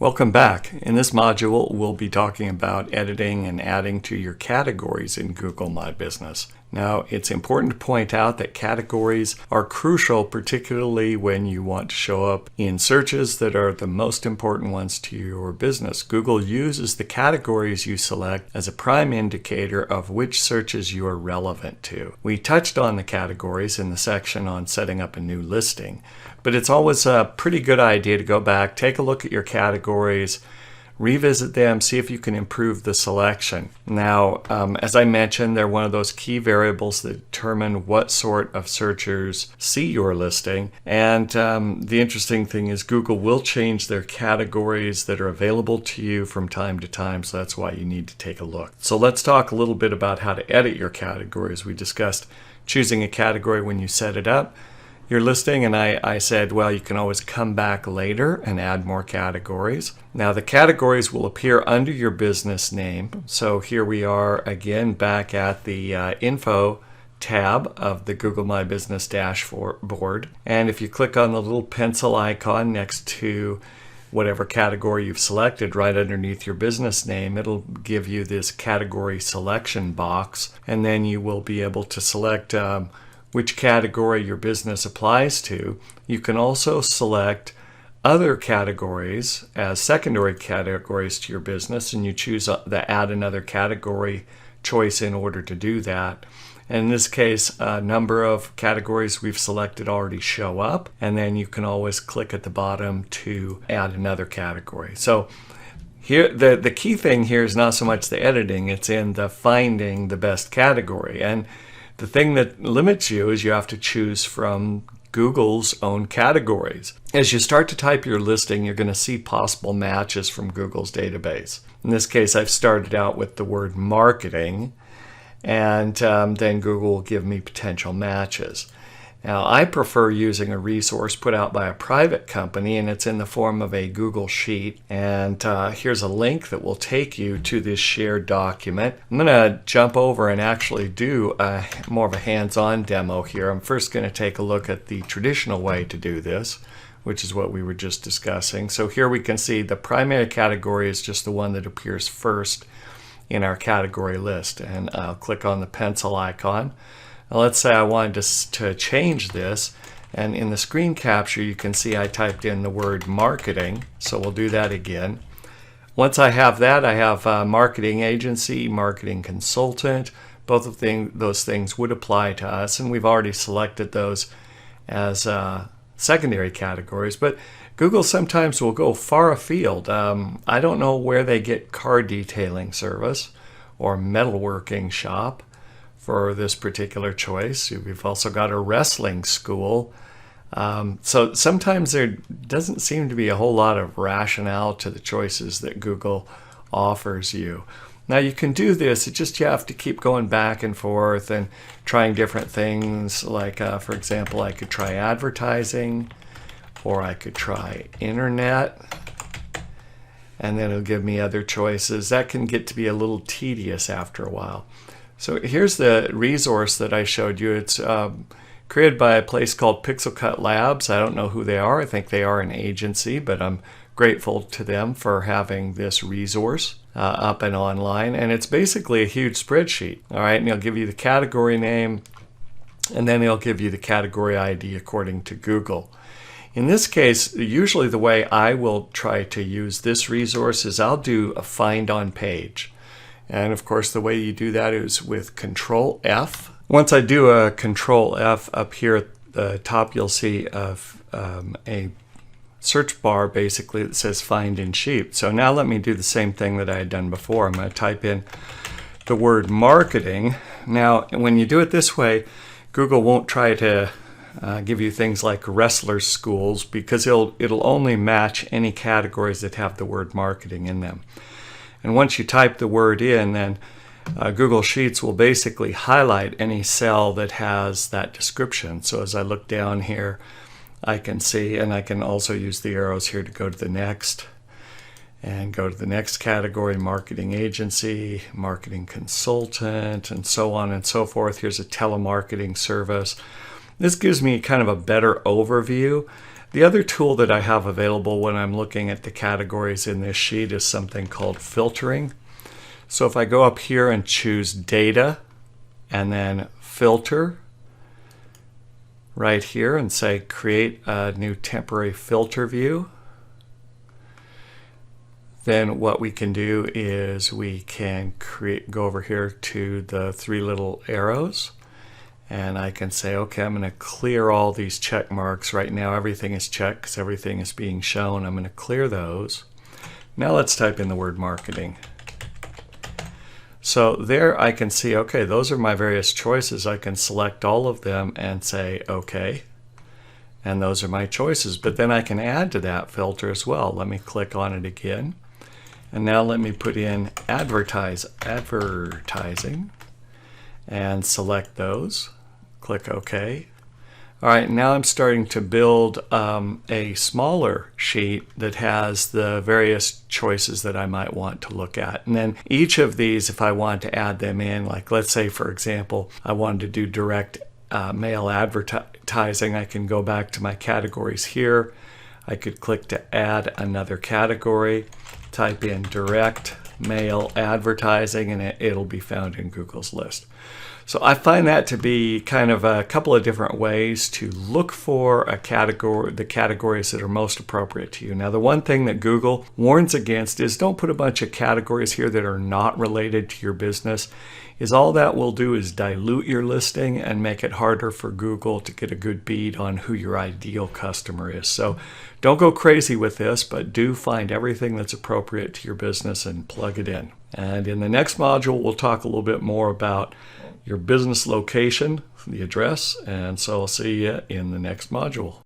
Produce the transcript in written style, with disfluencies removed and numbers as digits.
Welcome back. In this module, we'll be talking about editing and adding to your categories in Google My Business. Now, it's important to point out that categories are crucial, particularly when you want to show up in searches that are the most important ones to your business. Google uses the categories you select as a prime indicator of which searches you are relevant to. We touched on the categories in the section on setting up a new listing, but it's always a pretty good idea to go back, take a look at your categories, revisit them, see if you can improve the selection. Now, as I mentioned, they're one of those key variables that determine what sort of searchers see your listing. And the interesting thing is Google will change their categories that are available to you from time to time, so that's why you need to take a look. So let's talk a little bit about how to edit your categories. We discussed choosing a category when you set it up, your listing, and I said, well, you can always come back later and add more categories. Now, the categories will appear under your business name. So here we are again back at the info tab of the Google My Business dashboard. And if you click on the little pencil icon next to whatever category you've selected right underneath your business name, it'll give you this category selection box, and then you will be able to select which category your business applies to. You can also select other categories as secondary categories to your business, and you choose the add another category choice in order to do that. And in this case, a number of categories we've selected already show up, and then you can always click at the bottom to add another category. So here, the key thing here is not so much the editing, it's in the finding the best category. And the thing that limits you is you have to choose from Google's own categories. As you start to type your listing, you're going to see possible matches from Google's database. In this case, I've started out with the word marketing, and then Google will give me potential matches. Now, I prefer using a resource put out by a private company, and it's in the form of a Google Sheet. And here's a link that will take you to this shared document. I'm going to jump over and actually do more of a hands-on demo here. I'm first going to take a look at the traditional way to do this, which is what we were just discussing. So here we can see the primary category is just the one that appears first in our category list. And I'll click on the pencil icon. Now let's say I wanted to change this, and in the screen capture you can see I typed in the word marketing, so we'll do that again. Once I have that, I have marketing agency, marketing consultant. Both of those things would apply to us, and we've already selected those as secondary categories, but Google sometimes will go far afield. I don't know where they get car detailing service or metalworking shop for this particular choice. We've also got a wrestling school. So sometimes there doesn't seem to be a whole lot of rationale to the choices that Google offers you. Now you can do this, it's just you have to keep going back and forth and trying different things. Like for example, I could try advertising, or I could try internet, and then it'll give me other choices. That can get to be a little tedious after a while. So here's the resource that I showed you. It's created by a place called Pixel Cut Labs. I don't know who they are. I think they are an agency, but I'm grateful to them for having this resource up and online. And it's basically a huge spreadsheet. All right, and it'll give you the category name, and then it'll give you the category ID according to Google. In this case, usually the way I will try to use this resource is I'll do a find on page. And of course, the way you do that is with Control F. Once I do a Control F, up here at the top, you'll see a search bar basically that says Find in Sheet. So now let me do the same thing that I had done before. I'm going to type in the word marketing. Now, when you do it this way, Google won't try to give you things like wrestler schools, because it'll only match any categories that have the word marketing in them. And once you type the word in, then Google Sheets will basically highlight any cell that has that description. So as I look down here, I can see, and I can also use the arrows here to go to the next, and go to the next category, marketing agency, marketing consultant, and so on and so forth. Here's a telemarketing service. This gives me kind of a better overview The other tool that I have available when I'm looking at the categories in this sheet is something called filtering. So if I go up here and choose data and then filter right here and say create a new temporary filter view, then what we can do is we can go over here to the three little arrows, and I can say, okay, I'm going to clear all these check marks. Right now everything is checked because everything is being shown. I'm going to clear those. Now let's type in the word marketing. So there I can see, okay, those are my various choices. I can select all of them and say, okay. And those are my choices. But then I can add to that filter as well. Let me click on it again. And now let me put in advertising and select those. Click OK. All right, now I'm starting to build a smaller sheet that has the various choices that I might want to look at. And then each of these, if I want to add them in, like let's say, for example, I wanted to do direct mail advertising, I can go back to my categories here. I could click to add another category, type in direct mail advertising, and it'll be found in Google's list. So I find that to be kind of a couple of different ways to look for a category, the categories that are most appropriate to you. Now, the one thing that Google warns against is don't put a bunch of categories here that are not related to your business. All that will do is dilute your listing and make it harder for Google to get a good bead on who your ideal customer is. So don't go crazy with this, but do find everything that's appropriate to your business and plug it in. And in the next module, we'll talk a little bit more about your business location, the address, and so I'll see you in the next module.